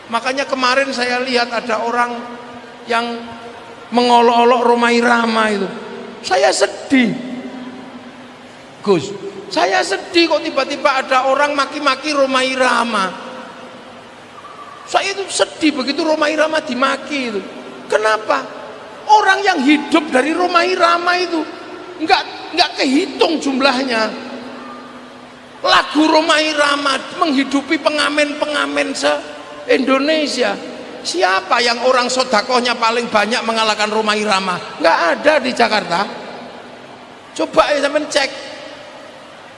Makanya kemarin saya lihat ada orang yang mengolok-olok Rhoma Irama itu. Saya sedih, Gus. Saya sedih kok tiba-tiba ada orang maki-maki Rhoma Irama. Saya itu sedih begitu Rhoma Irama dimaki itu. Kenapa? Orang yang hidup dari Rhoma Irama itu nggak kehitung jumlahnya. Lagu Rhoma Irama menghidupi pengamen-pengamen se-Indonesia. Siapa yang orang sodakohnya paling banyak mengalahkan Rhoma Irama? Nggak ada di Jakarta. Coba ya sampean cek.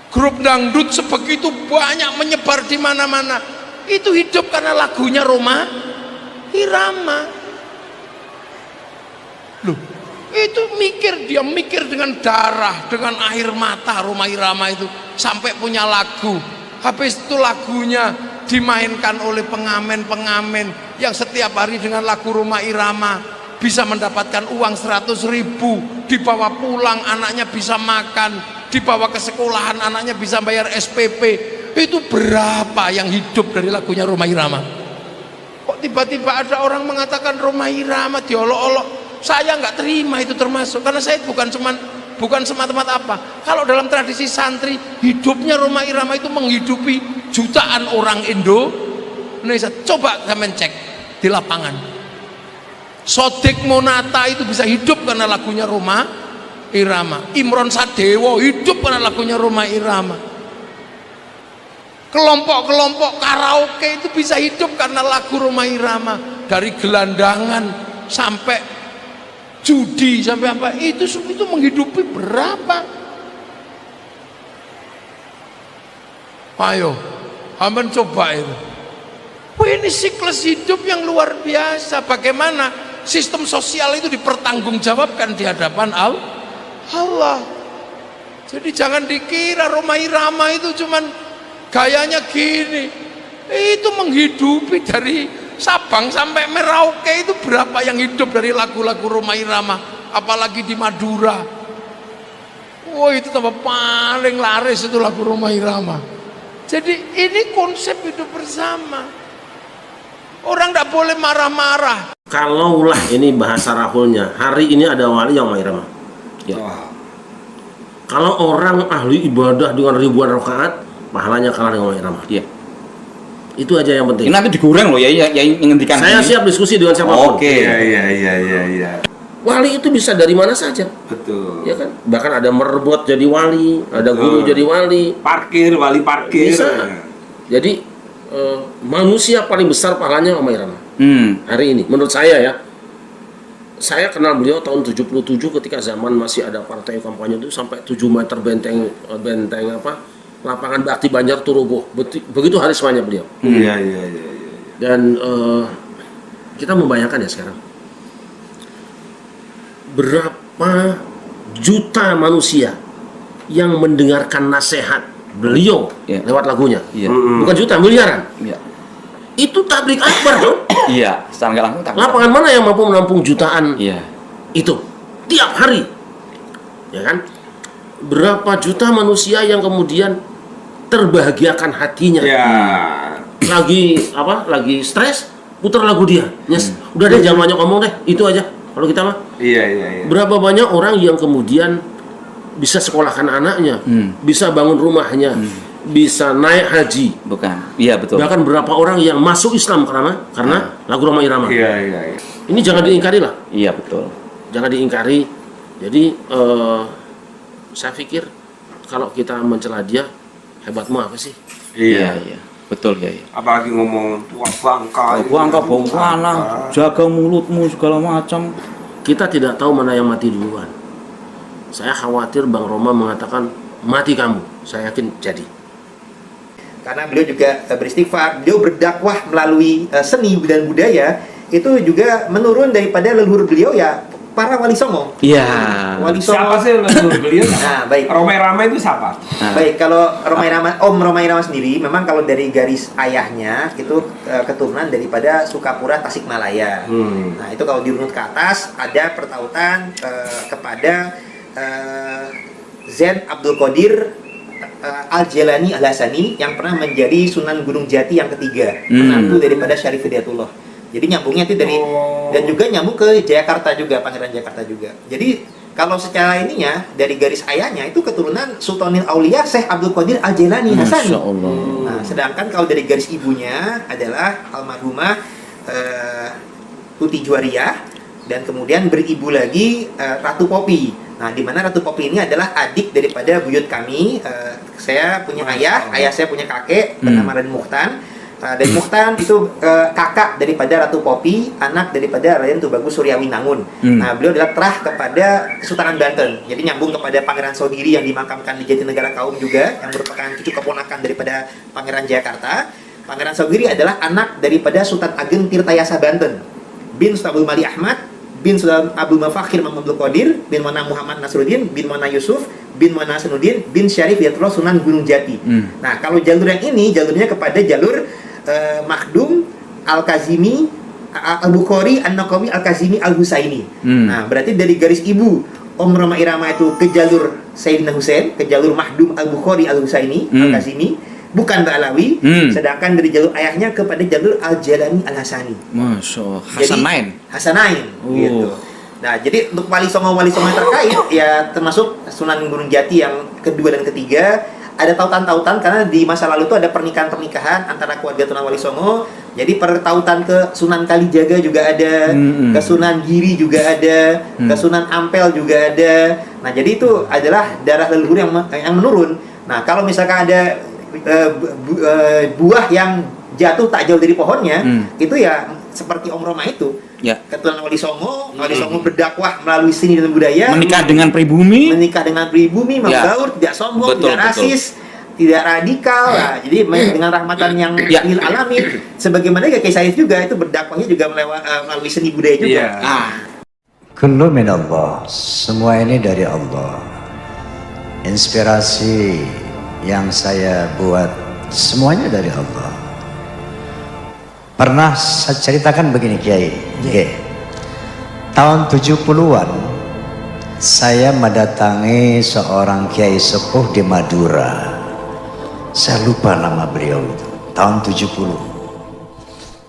Grup dangdut sebegitu banyak menyebar di mana-mana. Itu hidup karena lagunya Rhoma Irama. Loh, itu dia mikir dengan darah, dengan air mata Rhoma Irama itu sampai punya lagu. Habis itu lagunya dimainkan oleh pengamen-pengamen yang setiap hari dengan lagu Rhoma Irama bisa mendapatkan uang 100.000, dibawa pulang anaknya bisa makan, dibawa ke sekolahan anaknya bisa bayar SPP. Itu berapa yang hidup dari lagunya Rhoma Irama? Kok tiba-tiba ada orang mengatakan Rhoma Irama diolok-olok? Saya nggak terima itu termasuk, karena saya bukan semata-mata apa. Kalau dalam tradisi santri, hidupnya Rhoma Irama itu menghidupi jutaan orang Indonesia. Coba kalian cek di lapangan. Sodik Monata itu bisa hidup karena lagunya Rhoma Irama. Imron Sadewo hidup karena lagunya Rhoma Irama. Kelompok-kelompok karaoke itu bisa hidup karena lagu Rhoma Irama. Dari gelandangan sampai judi sampai apa itu menghidupi berapa? Ayo, hamban coba itu. Wah, ini siklus hidup yang luar biasa. Bagaimana sistem sosial itu dipertanggungjawabkan di hadapan Allah. Jadi jangan dikira Rhoma Irama itu cuman gayanya gini. Itu menghidupi dari Sabang sampai Merauke itu berapa yang hidup dari lagu-lagu Rhoma Irama, apalagi di Madura. Wah, itu tambah paling laris itu lagu Rhoma Irama. Jadi ini konsep hidup bersama. Orang tidak boleh marah-marah. Kalaulah ini bahasa Rahulnya, hari ini ada wali yang Rhoma Irama. Ya. Kalau orang ahli ibadah dengan ribuan rakaat, pahalanya kalah dengan Rhoma Irama. Iya. Itu aja yang penting. Ini nanti digoreng loh ya, yang menghentikan. Saya siap diskusi dengan siapapun. Oke. Iya. Wali itu bisa dari mana saja. Betul. Ya kan? Bahkan ada merebut jadi wali, ada guru jadi wali. Wali parkir. Bisa. Jadi manusia paling besar pahalanya Rhoma Irama. Hari ini, menurut saya ya. Saya kenal beliau tahun 77 ketika zaman masih ada partai kampanye itu sampai 7 meter benteng lapangan Bakti Banjar itu roboh. Begitu harismanya beliau. Iya. Dan kita membayangkan ya sekarang berapa juta manusia yang mendengarkan nasihat beliau lewat lagunya. Bukan juta, miliaran. Itu tablik akbar dong. Iya, secara nggak langsung tablik. Lapangan mana yang mampu menampung jutaan itu tiap hari, ya kan? Berapa juta manusia yang kemudian terbahagiakan hatinya. Lagi stres, putar lagu dia. Yes. Udah deh, jangan banyak ngomong deh, itu aja. Kalau kita mah. Iya. Berapa banyak orang yang kemudian bisa sekolahkan anaknya, bisa bangun rumahnya, bisa naik haji. Bukan. Iya, betul. Bahkan berapa orang yang masuk Islam karena lagu Rhoma Irama. Iya. Ini jangan diingkari lah. Iya, betul. Jangan diingkari. Jadi saya pikir kalau kita mencela dia, hebatmu apa sih? Iya. Betul ya. Apalagi ngomong tua bangka. Bau panah, jaga mulutmu segala macam. Kita tidak tahu mana yang mati duluan. Saya khawatir Bang Rhoma mengatakan mati kamu. Saya yakin jadi. Karena beliau juga beristighfar, beliau berdakwah melalui seni dan budaya, itu juga menurun daripada leluhur beliau ya para wali songo. Iya. Wali songo. Siapa sih leluhur beliau? Nah, baik. Rhoma Irama itu siapa? Baik, kalau Rhoma Irama sendiri memang kalau dari garis ayahnya itu keturunan daripada Sukapura Tasikmalaya. Nah, itu kalau dirunut ke atas ada pertautan kepada Zain Abdul Qadir Al-Jalani Al-Hasani yang pernah menjadi Sunan Gunung Jati yang ketiga, menantu daripada Syarif Hidayatullah. Jadi nyambungnya itu dari dan juga nyambung ke Jayakarta juga, Pangeran Jayakarta juga. Jadi kalau secara ininya dari garis ayahnya itu keturunan Sultanil Aulia Syekh Abdul Qadir Al-Jalani Hasani. Masya Allah. Nah, sedangkan kalau dari garis ibunya adalah almarhumah Tuti Juwariyah, dan kemudian beribu lagi Ratu Popi. Nah, di mana Ratu Popi ini adalah adik daripada buyut kami. Saya punya ayah saya punya kakek bernama Raden Mukhtan. Dan Mukhtan itu kakak daripada Ratu Popi, anak daripada Raden Tubagus Suryawinangun. Nah, beliau adalah terah kepada Kesultanan Banten. Jadi nyambung kepada Pangeran Sogiri yang dimakamkan di Jatinegara Kaum juga, yang merupakan cucu keponakan daripada Pangeran Jayakarta. Pangeran Sogiri adalah anak daripada Sultan Ageng Tirtayasa Banten, bin Sultan Abdul Malik Ahmad, bin Sultan Abdul Mafakhir Muhammad Abdul Qadir, bin Mana Muhammad Nasruddin, bin Mana Yusuf, bin Mana Hasanuddin, bin Syarif Hidayatullah Sunan Gunung Jati. Nah, kalau jalur yang ini, jalurnya kepada jalur Makhdum Al-Kazimi Al-Bukhari An-Naqawi Al-Kazimi Al-Husaini. Nah, berarti dari garis ibu Om Roma Irama itu ke jalur Sayyidina Husain, ke jalur Makhdum Al-Bukhari Al-Husaini Al-Kazimi, bukan Ba'alawi. Sedangkan dari jalur ayahnya kepada jalur Al-Jalani Al-Hasani. Masya Allah. Hasanain. Gitu. Nah, jadi untuk wali songo yang terkait ya termasuk Sunan Gunung Jati yang kedua dan ketiga, ada tautan-tautan karena di masa lalu itu ada pernikahan antara keluarga Tunan Wali Songo. Jadi pertautan ke Sunan Kalijaga juga ada, ke Sunan Giri juga ada, ke Sunan Ampel juga ada. Nah, jadi itu adalah darah leluhur yang menurun. Nah, kalau misalkan ada buah yang jatuh tak jauh dari pohonnya, itu ya seperti Om Roma itu. Ya. Keturunan Wali Songo berdakwah melalui seni dan budaya, Menikah dengan pribumi, membaur, tidak sombong, tidak rasis, tidak radikal. Nah, jadi dengan rahmatan yang lil alamin, sebagaimana Kiai Said juga itu berdakwahnya juga melalui seni budaya juga. Kullu min Allah, semua ini dari Allah. Inspirasi yang saya buat semuanya dari Allah. Pernah saya ceritakan begini Kiai, tahun 70-an saya mendatangi seorang Kiai sepuh di Madura. Saya lupa nama beliau itu, tahun 70.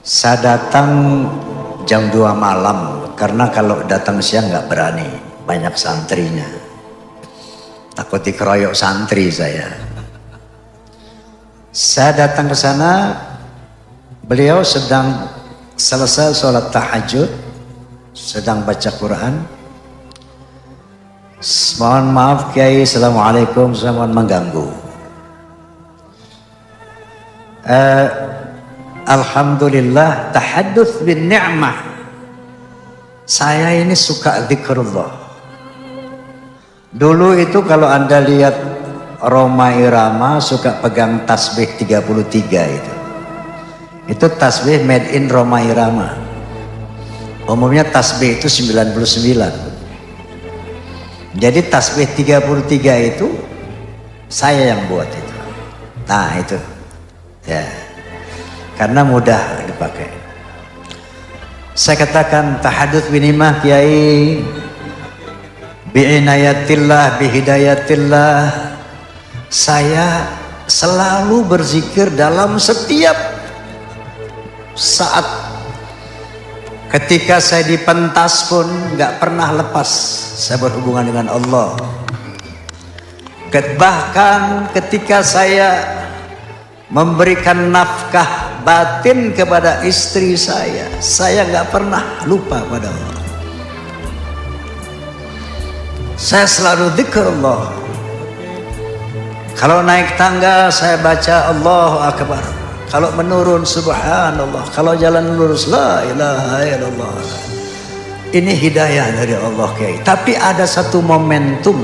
Saya datang jam 2 malam karena kalau datang siang nggak berani, banyak santrinya. Takut dikeroyok santri saya. Saya datang ke sana. Beliau sedang selesai sholat tahajud, sedang baca Quran. Mohon maaf Kiai, Assalamualaikum, saya mohon mengganggu. Alhamdulillah, tahadduts bin ni'mah. Saya ini suka zikrullah. Dulu itu kalau Anda lihat Roma Irama suka pegang tasbih 33 itu. Itu tasbih made in Roma Irama. Umumnya tasbih itu 99. Jadi tasbih 33 itu saya yang buat itu. Nah itu ya, karena mudah dipakai. Saya katakan tahadduts binimah Kiai, bi'inayatillah, bihidayatillah. Saya selalu berzikir dalam setiap saat. Ketika saya di pentas pun nggak pernah lepas saya berhubungan dengan Allah. Bahkan ketika saya memberikan nafkah batin kepada istri saya nggak pernah lupa pada Allah. Saya selalu dzikir Allah. Kalau naik tangga saya baca Allahu Akbar. Kalau menurun subhanallah, kalau jalan lurus la ilaha illallah. Ini hidayah dari Allah Kiai. Tapi ada satu momentum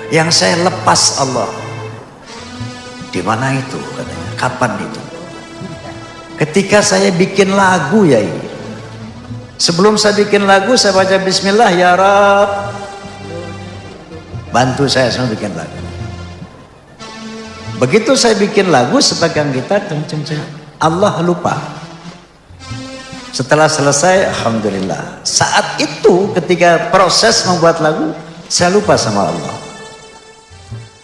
yang saya lepas Allah. Di mana itu katanya? Kapan itu? Ketika saya bikin lagu Yai. Sebelum saya bikin lagu saya baca bismillah ya Rab. Bantu saya semua bikin lagu. Begitu saya bikin lagu sepegang gitar, Allah lupa. Setelah selesai, alhamdulillah. Saat itu ketika proses membuat lagu, saya lupa sama Allah.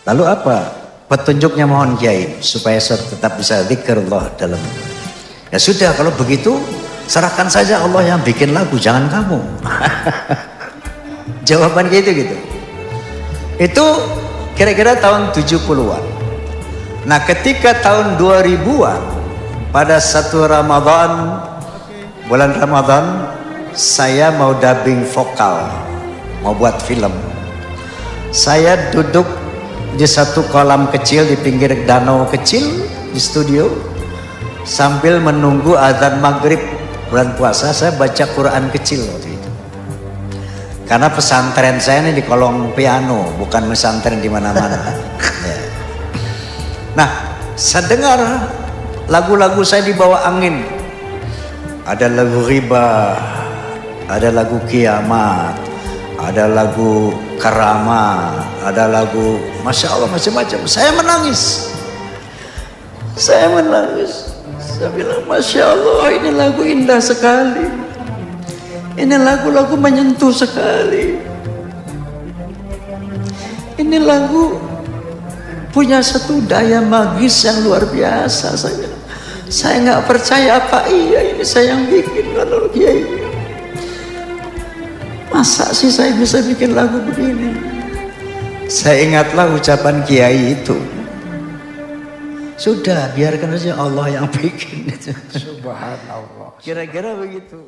Lalu apa? petunjuknya mohon Kiai supaya saya tetap bisa zikrullah dalam. Ya sudah, kalau begitu serahkan saja Allah yang bikin lagu, jangan kamu. Jawaban gitu. Itu kira-kira tahun 70-an. Nah, ketika tahun 2000-an pada satu Ramadan, bulan Ramadan, saya mau dubbing vokal, mau buat film. Saya duduk di satu kolam kecil di pinggir danau kecil di studio sambil menunggu azan maghrib bulan puasa. Saya baca Quran kecil waktu itu. Karena pesantren saya ini di kolong piano, bukan pesantren di mana-mana. Ya. Nah, saya dengar lagu-lagu saya di bawah angin. Ada lagu riba, ada lagu kiamat, ada lagu karama, ada lagu Masya Allah macam-macam. Saya menangis. Saya bilang Masya Allah, ini lagu indah sekali. Ini lagu-lagu menyentuh sekali. Ini lagu punya satu daya magis yang luar biasa. Saya nggak percaya apa iya ini saya yang bikin kalau Kiai. Masa sih saya bisa bikin lagu begini? Saya ingatlah ucapan Kiai itu. Sudah, biarkan saja Allah yang bikin itu. Subhanallah. Kira-kira begitu.